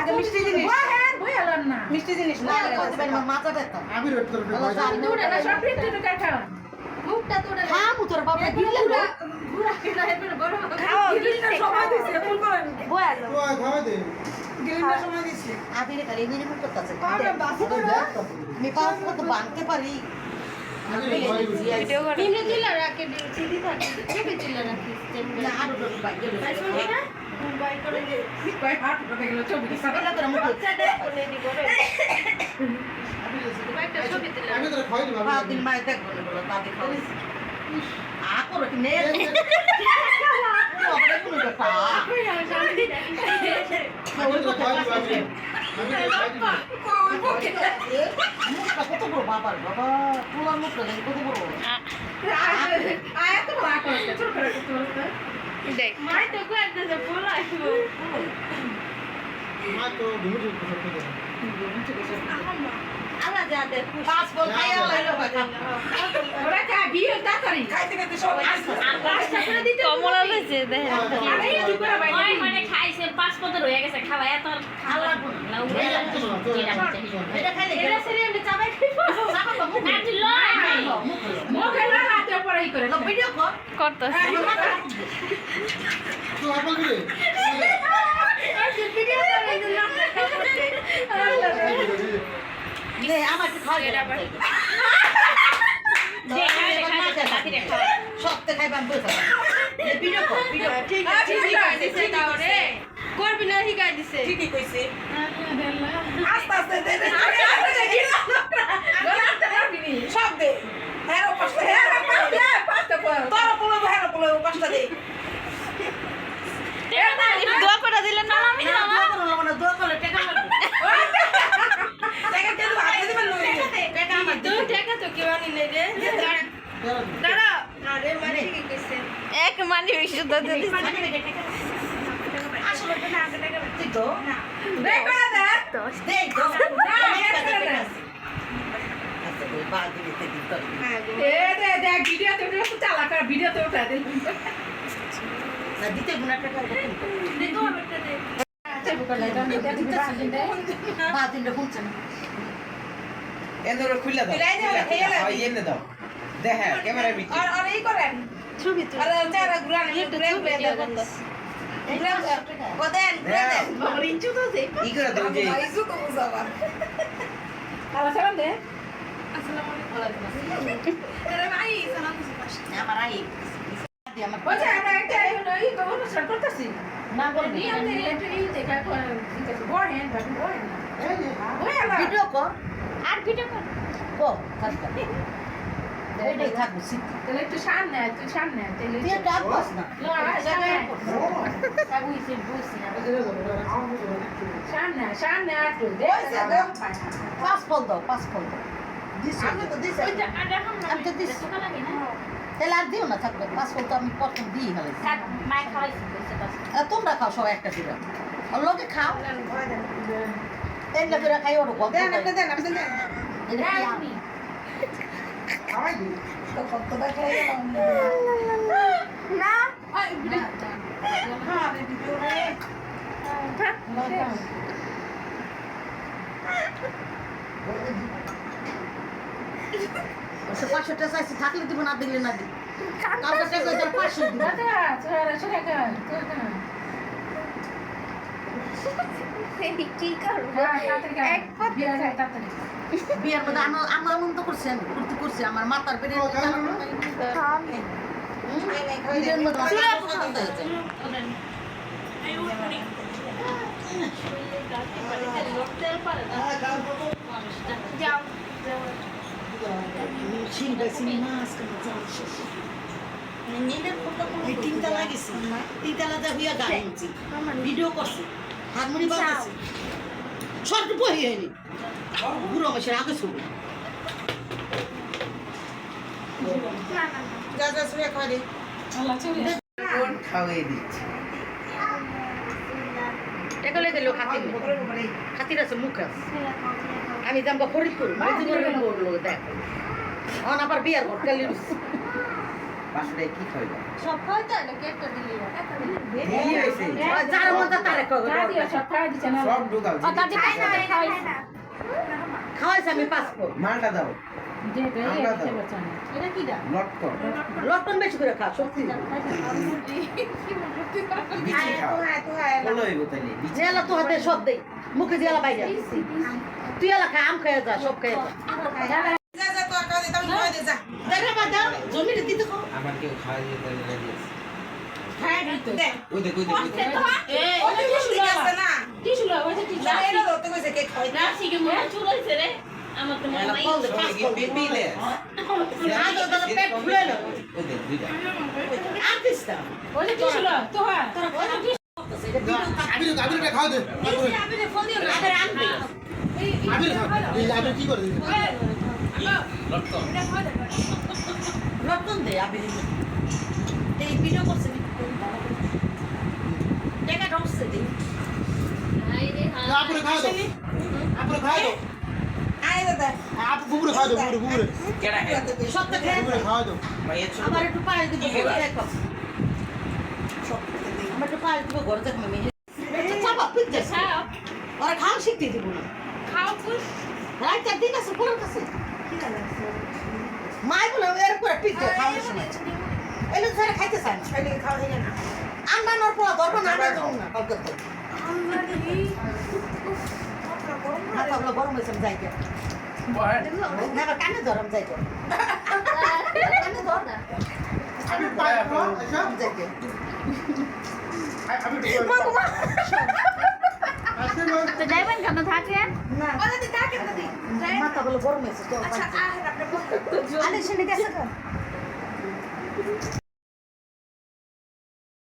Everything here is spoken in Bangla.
আচ্ছা মিষ্টি জিনিস বয়ালেন না মিষ্টি জিনিস না কত বের মাথাটা একটা আমি রেট করে তোরা না সব একটু একটু খাও মুখটা তোরা খা মুতর বাবা দিলে পুরা কিনা হেপে বড় খাও গিলিনা সময় দিছে ফুল করেন বয়ালো ওই খাওয়া দে গিলিনা সময় দিছে আবিরে কারে নিয়ে মুখ করতেছে পারে বাসি তো দেখ তো আমি পাঁচ কত বানতে পারি ভিডিও করে তিন দিলা রাখে সিধি থাকে ছবি দিলা রাখি না আরো তো বাইরে না বাই করে বাই হাত উঠে গেল ছবি সকালে তোরা মুখ রেডি করে একটা ছবি দিলা আমি তো খাই দিবা পা দিন মাই দেখ বলে বলো তা দেখো আ করো কি নে ওরে কোন কথা আমি তো খাই দিবা আমি তো খাই দিবা মুখটা কত বড় বাবার বাবা তোমার মুখটা দেখি কত বড় আয়া তো রাখ করতে ছোট করে করতে দেখ মাই তো কয়েকটা যে বলা আসবো মা তো ঘুরে করতে দে আলা যা দে পাঁচ বল খাইয়া লাইলো বাবা ওরা কা বিয়ে তাড়াতাড়ি খাইতে খাইতে সব পাঁচটা করে দিতে কমলা হয়েছে দেখ আরে এই করে ভাই ওই মানে খাইছে 5 পদ রয়ে গেছে খাওয়া এত আল্লাহ গুণ লাউ এটা খাইলে এরা সেরে এমনি চাবাই খাইবো সাবা মুখ না তুই লয় নাই মুখে লাগাতে পরে ই করে ভিডিও কর করতেছে তো আপল দিলে ভিডিও করে দিলাম নে আমার কি খাওয়া এটা আবার সত্যি খাইবাম বসে ভিডিও কর ভিডিও ঠিক আছে দিছে দাও রে করবি না হিকাই দিছে ঠিকই কইছে আস্তে আস্তে দে দে গলাতে রাখবি সব দে হেরো পাঁচটা পর তোর বলো হেরো বলো পাঁচটা দে দোয়া করে দিলেন না আমি দোয়া করলে টাকা লাগবে টাকা কে তো হাতে দিবেন লই টাকা আমার তুই টাকা তো কেউ আনিলে রে দাঁড়া আরে মানে কি কইছে এক মানি হইছে তো দিছে আসলে তো না আগে টাকা তুই তো না দে করে দে দে তো না আচ্ছা ওই বাদ দিতে দিন তো দে দে ভিডিও তো চালা কর ভিডিও তো উঠা দে না দিতে গুনা টাকা দে তো একটা দে চাবু করে দাও দে বাদ দিন শুনছ না এন্দরে খুলে দাও হয় এনে দাও দেখে ক্যামেরার ভিতরে আর এই করেন ছবি তো আর যারা ঘুরান একটু ছবি দিয়ে করতেছে কদেন কদেন বাবার ইঞ্চু তো দে ই করে দাও যে আইসু তো বুঝাবা আলা সালাম দে আসসালামু আলাইকুম আরে ভাই সালাম দিছি আমার আই আমার বলছে আমরা একটা এই তো অনুষ্ঠান করতেছি না বলবি নি আমি এটা এই দেখা করে বহেন বহেন বহেন ভিডিও কর আর ভিডিও কর কর থাকবে এইটাই থাকবে সিদ্ধি তাহলে একটু সামনে তুই সামনে তাহলে তুই ডাক বস না না জায়গায় বুঝছি বুঝছি সামনে সামনে আটু পাঁচ ফল দাও পাঁচ ফল দাও দিস আমি তো দিছি ওইটা আর রাখুন না আমি তো দিছি সুকা লাগে না তাহলে আর দিও না থাকবে পাঁচ ফল তো আমি প্রথম দিই হলে থাক মাই খাওয়াইছি কইছে বাস তোমরা খাও সবাই একটা দিবা আর লোকে খাও তেলটা করে খাই ওর কত দেন আপনি দেন আপনি দেন এটা কি আমি খাওয়াই দি তো কত টাকা গেলাম না আই ভিডিও হ্যাঁ ভিডিও রে সে 500 টাকা চাইছি থাকলে দিব না দিলে না দি কালকে টাকা তোর 500 দিব দাদা তোরা সরে গেল তোর না কি করব এক পথ বিয়ে যায় তাড়াতাড়ি বিয়ার মধ্যে আমার আনন্দ করছি আমি ফুর্তি করছি আমার মাথার পেটে থামে বিয়ের মধ্যে আমার পছন্দ হয়েছে যাও তিনতলা গেছি তিনতলাতে হইয়া গাড়ি উঠছি ভিডিও করছি হারমোনি বাজাচ্ছি শর্ট বই হয়নি বুড়ো মাসের আগে শুরু যা যা শুয়ে খাওয়া আল্লাহ চলে কোন খাওয়াই দিচ্ছে এগুলো দিল খাতির খাতির আছে মুখ আছে আমি যাবো ফরিদপুর মজিবুরের বললো দেখ আবার বিয়ার ঘর কালি 500 কি খাইবা সব খাওয়াই তো নাকি একটা দিলি একটা দিলি দেরি হইছে যার মধ্যে তারে দাদি সব খাওয়া দিছে না সব ঢুকাও ও দাদি খাই না খাওয়াইছে খাওয়াইছে আমি পাসপোর্ট মালটা দাও যে তো আমরা এই দাও। বলছে না এটা কি দা লটকন লটন বেশি করে খা শক্তি বিচি খাও বলো এই বোতলে বিচি জেলা তো হাতে সব দেই মুখে জেলা বাইরে তুই এলা খা আম খেয়ে যা সব খেয়ে যা দেখা বাদ জমিতে দিতে কো আমার কেউ খাওয়া দিয়ে তাহলে রেডি আছে খায় দিত ওই দেখ ওই দেখ এই ওই যে টিস্যু লও ওই যে টিস্যু না শিখে মনে চুল হইছে রে আমার তো মনে এলা নাই কল দে সবাই কি পিপি দে আজ তো পেট ফুলে না ওই দেখ দুইটা আর দিস্তা ওই যে টিস্যু লও তো হ্যাঁ তোরা কোন করতেছে এটা ভিডিও আবির আবিরটা খাও দে আপনি ফোন দিও না আরে আনবে আবির খাও এই আবির কি করে দিবে লটকন লটন দে আপনি এই ভিডিও করছে দেখা ঢুকছে দে হাই রে হাই আপুরে খাও দাও আপুরে খাও দাও আপ বুবুরে খাও দাও বুবুরে কেডা হে সব তো খেয়ে বুবুরে খাও দাও ভাই এত আবার একটু পায়ে দিব ঘরে দেখো আমার একটু পায়ে দিব ঘরে দেখো আমি চাপা পিচ্ছে খাও ওরা খাওয়া শিখতে দিব না খাও তুই রাইতে দিন আছে পুরো কাছে মাই বলে এর করে পিচ্ছে খাওয়ার সময় এলে ধরে খাইতে চায় না আমরা নর পড়া ধরবো না আমরা ধরবো না কালকে তো মাথা বলে গরম হয়েছে যাই কে না বা কানে ধরম যাই কে কানে ধর না আবির পায় আচ্ছা যাই কে আবির আজকে তো যাইবেন কেন থাকেন না মাথা বলে গরম হয়েছে তো আচ্ছা আরে শুনে গেছে